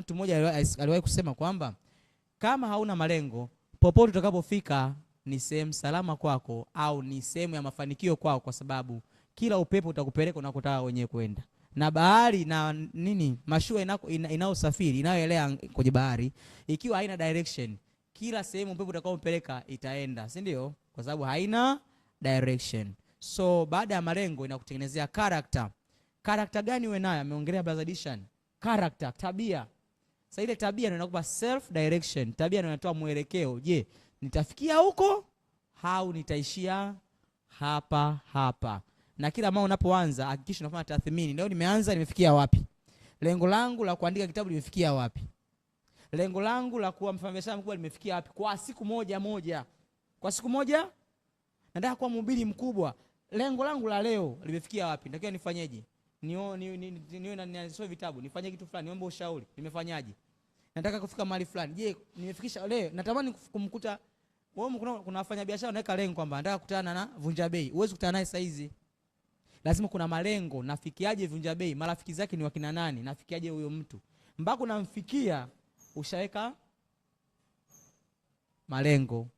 mtu mmoja aliwahi kusema kwamba kama hauna malengo, popote utakapofika ni sehemu salama kwako au ni sehemu ya mafanikio kwako, kwa sababu kila upepo utakupeleka unakotaka wenyewe kwenda. Na bahari na mashua inayosafiri inayoelea kwenye bahari, ikiwa haina direction, kila sehemu upepo utakaopeleka itaenda, si ndio? Kwa sababu haina direction. So baada ya malengo inakutengenezea character. Character gani uwe nayo? Ameongelea Brother Dishan. Character, tabia. Sasa ile tabia ndio inakupa self direction. Tabia ndio inatoa mwelekeo. Je, nitafikia huko au nitaishia hapa? Na kila mara unapoanza hakikisha unafanya tathmini. Leo nimeanza, nimefikia wapi? Lengo langu la kuandika kitabu limefikia wapi? Lengo langu la kuwa mfanyabiashara mkubwa limefikia wapi? Kwa siku moja. Kwa siku moja nataka kuwa mhubiri mkubwa. Lengo langu la leo limefikia wapi? Natakiwa nifanyeje? Niwe nasoma vitabu, nifanye kitu fulani, niombe ushauri, nimefanyaje? Nataka kufika mahali fulani. Je, nimefikisha leo? Natamani kumkuta wewe. Kuna wafanya biashara wanaweka lengo kwamba nataka kukutana na Vunja Bei. Huwezi kukutana naye saa hizi. Lazima kuna malengo. Nafikiaje Vunja Bei? Marafiki zake ni wakina nani? Nafikiaje huyo mtu? Mpaka unamfikia ushaweka malengo.